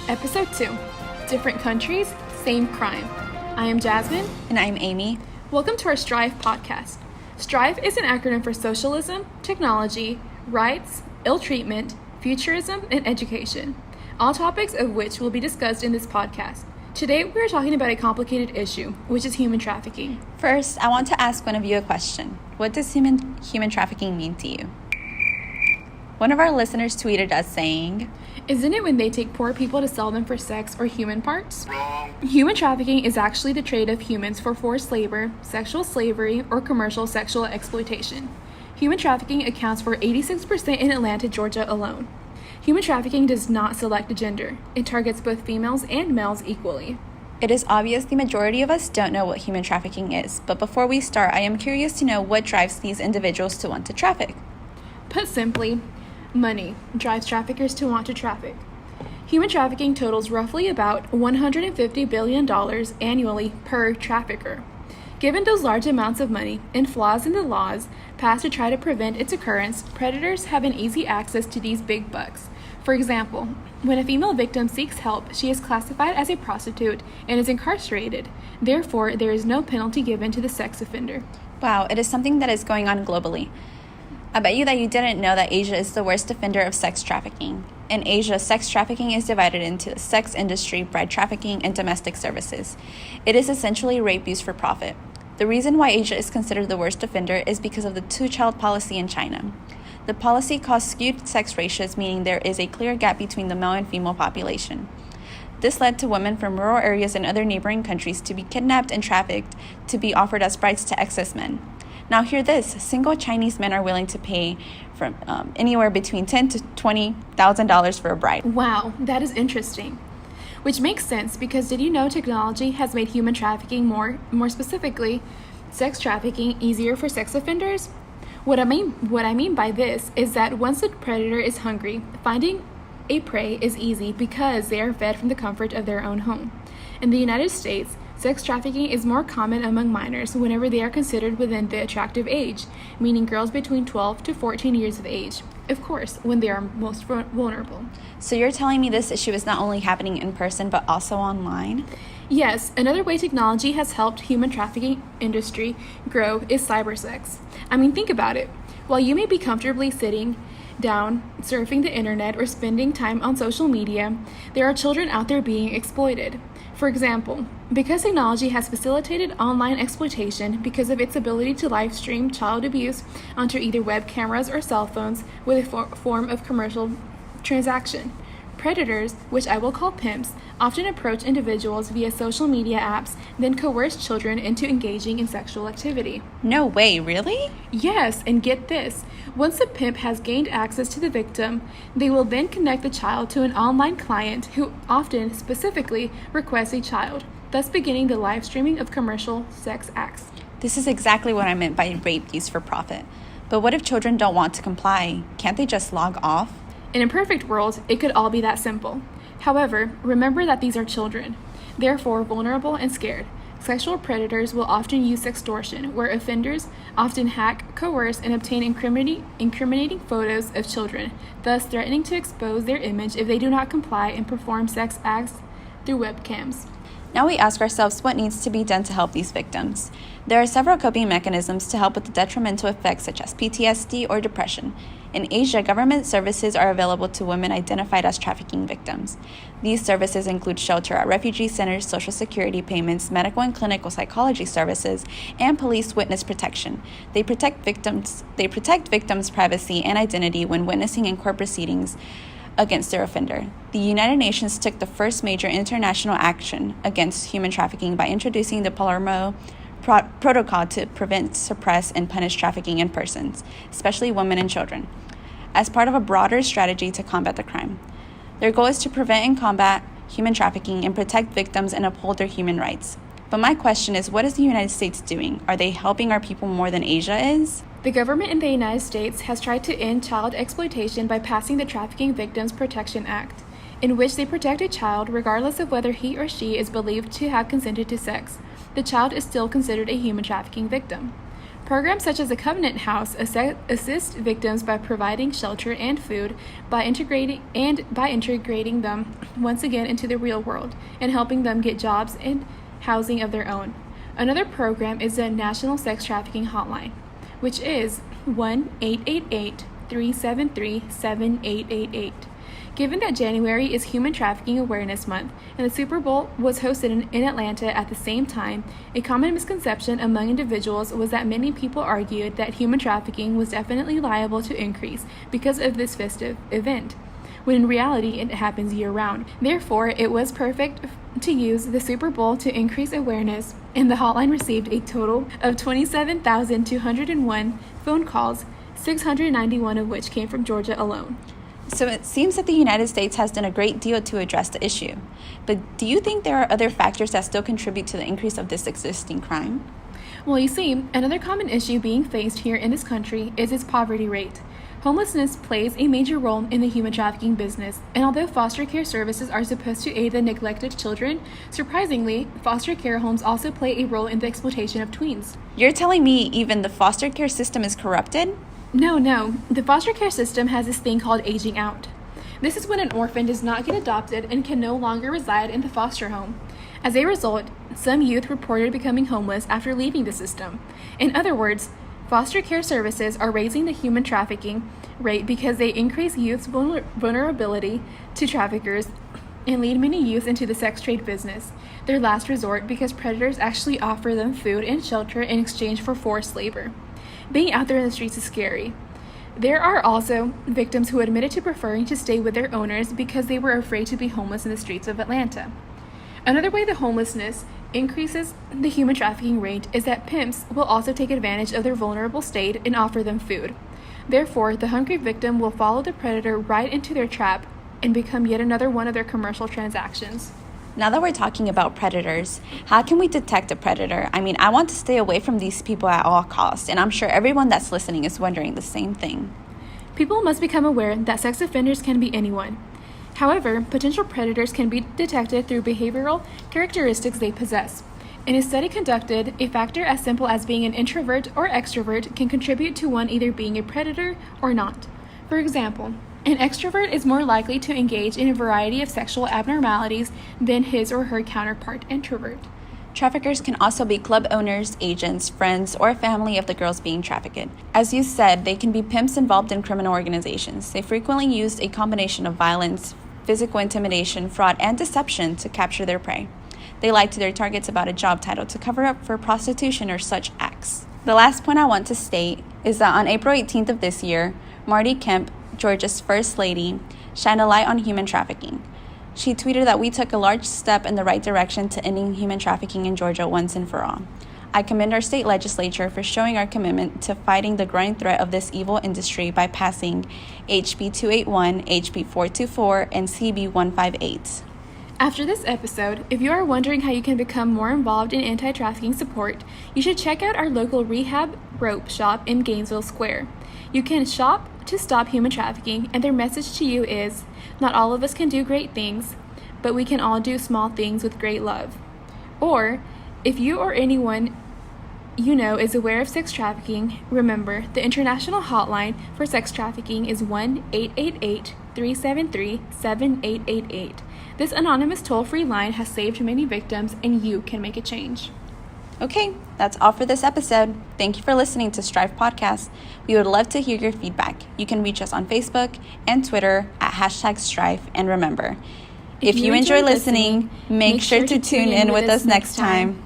Episode 2, Different Countries, Same Crime. I am Jasmin. And I'm Amy. Welcome to our STRIFE Podcast. STRIFE is an acronym for Socialism, Technology, Rights, Ill Treatment, Futurism, and Education, all topics of which will be discussed in this podcast. Today, we are talking about a complicated issue, which is human trafficking. First, I want to ask one of you a question. What does human trafficking mean to you? One of our listeners tweeted us saying, "Isn't it when they take poor people to sell them for sex or human parts?" Human trafficking is actually the trade of humans for forced labor, sexual slavery, or commercial sexual exploitation. Human trafficking accounts for 86% in Atlanta, Georgia alone. Human trafficking does not select a gender. It targets both females and males equally. It is obvious the majority of us don't know what human trafficking is, but before we start, I am curious to know what drives these individuals to want to traffic. Put simply, money drives traffickers to want to traffic. Human trafficking totals roughly about $150 billion annually per trafficker. Given those large amounts of money and flaws in the laws passed to try to prevent its occurrence, predators have an easy access to these big bucks. For example, when a female victim seeks help, she is classified as a prostitute and is incarcerated. Therefore, there is no penalty given to the sex offender. Wow, it is something that is going on globally. I bet you that you didn't know that Asia is the worst offender of sex trafficking. In Asia, sex trafficking is divided into the sex industry, bride trafficking, and domestic services. It is essentially rape used for profit. The reason why Asia is considered the worst offender is because of the two-child policy in China. The policy caused skewed sex ratios, meaning there is a clear gap between the male and female population. This led to women from rural areas and other neighboring countries to be kidnapped and trafficked to be offered as brides to excess men. Now hear this, single Chinese men are willing to pay from anywhere between $10,000 to $20,000 for a bride. Wow, that is interesting. Which makes sense because did you know technology has made human trafficking more specifically, sex trafficking easier for sex offenders? What I mean by this is that once a predator is hungry, finding a prey is easy because they are fed from the comfort of their own home. In the United States, sex trafficking is more common among minors whenever they are considered within the attractive age, meaning girls between 12 to 14 years of age. Of course, when they are most vulnerable. So you're telling me this issue is not only happening in person, but also online? Yes, another way technology has helped human trafficking industry grow is cybersex. I mean, think about it. While you may be comfortably sitting down, surfing the internet, or spending time on social media, there are children out there being exploited. For example, because technology has facilitated online exploitation because of its ability to live stream child abuse onto either web cameras or cell phones with a form of commercial transaction, predators, which I will call pimps, often approach individuals via social media apps, then coerce children into engaging in sexual activity. No way, really? Yes, and get this. Once a pimp has gained access to the victim, they will then connect the child to an online client who often specifically requests a child, thus beginning the live streaming of commercial sex acts. This is exactly what I meant by rape used for profit. But what if children don't want to comply? Can't they just log off? In a perfect world, it could all be that simple. However, remember that these are children, therefore vulnerable and scared. Sexual predators will often use sextortion, where offenders often hack, coerce, and obtain incriminating photos of children, thus threatening to expose their image if they do not comply and perform sex acts through webcams. Now we ask ourselves what needs to be done to help these victims. There are several coping mechanisms to help with the detrimental effects such as PTSD or depression. In Asia, government services are available to women identified as trafficking victims. These services include shelter at refugee centers, social security payments, medical and clinical psychology services, and police witness protection. They protect victims' privacy and identity when witnessing in court proceedings against their offender. The United Nations took the first major international action against human trafficking by introducing the Palermo Protocol to prevent, suppress, and punish trafficking in persons, especially women and children, as part of a broader strategy to combat the crime. Their goal is to prevent and combat human trafficking and protect victims and uphold their human rights. But my question is, what is the United States doing? Are they helping our people more than Asia is? The government in the United States has tried to end child exploitation by passing the Trafficking Victims Protection Act, in which they protect a child regardless of whether he or she is believed to have consented to sex. The child is still considered a human trafficking victim. Programs such as the Covenant House assist victims by providing shelter and food, by integrating them once again into the real world and helping them get jobs and housing of their own. Another program is the National Sex Trafficking Hotline, which is 1-888-373-7888. Given that January is Human Trafficking Awareness Month and the Super Bowl was hosted in Atlanta at the same time, a common misconception among individuals was that many people argued that human trafficking was definitely liable to increase because of this festive event, when in reality it happens year-round. Therefore, it was perfect to use the Super Bowl to increase awareness, and the hotline received a total of 27,201 phone calls, 691 of which came from Georgia alone. So it seems that the United States has done a great deal to address the issue. But do you think there are other factors that still contribute to the increase of this existing crime? Well, you see, another common issue being faced here in this country is its poverty rate. Homelessness plays a major role in the human trafficking business, and although foster care services are supposed to aid the neglected children, surprisingly, foster care homes also play a role in the exploitation of tweens. You're telling me even the foster care system is corrupted? No. The foster care system has this thing called aging out. This is when an orphan does not get adopted and can no longer reside in the foster home. As a result, some youth reported becoming homeless after leaving the system. In other words, foster care services are raising the human trafficking rate because they increase youth's vulnerability to traffickers and lead many youth into the sex trade business, their last resort because predators actually offer them food and shelter in exchange for forced labor. Being out there in the streets is scary. There are also victims who admitted to preferring to stay with their owners because they were afraid to be homeless in the streets of Atlanta. Another way the homelessness increases the human trafficking rate is that pimps will also take advantage of their vulnerable state and offer them food. Therefore, the hungry victim will follow the predator right into their trap and become yet another one of their commercial transactions. Now that we're talking about predators, how can we detect a predator? I want to stay away from these people at all costs, and I'm sure everyone that's listening is wondering the same thing. People must become aware that sex offenders can be anyone. However, potential predators can be detected through behavioral characteristics they possess. In a study conducted, a factor as simple as being an introvert or extrovert can contribute to one either being a predator or not. For example, an extrovert is more likely to engage in a variety of sexual abnormalities than his or her counterpart introvert. Traffickers can also be club owners, agents, friends, or family of the girls being trafficked. As you said, they can be pimps involved in criminal organizations. They frequently use a combination of violence, physical intimidation, fraud, and deception to capture their prey. They lie to their targets about a job title to cover up for prostitution or such acts. The last point I want to state is that on April 18th of this year, Marty Kemp, Georgia's First Lady, shined a light on human trafficking. She tweeted that we took a large step in the right direction to ending human trafficking in Georgia once and for all. I commend our state legislature for showing our commitment to fighting the growing threat of this evil industry by passing HB 281, HB 424, and CB 158. After this episode, if you are wondering how you can become more involved in anti-trafficking support, you should check out our local rehab rope shop in Gainesville Square. You can shop to stop human trafficking, and their message to you is, not all of us can do great things, but we can all do small things with great love. Or, if you or anyone you know is aware of sex trafficking, remember, the international hotline for sex trafficking is 1-888-373-7888. This anonymous toll-free line has saved many victims, and you can make a change. Okay, that's all for this episode. Thank you for listening to STRIFE Podcast. We would love to hear your feedback. You can reach us on Facebook and Twitter at #STRIFE. And remember, if you enjoy listening, make sure to tune in with us next time.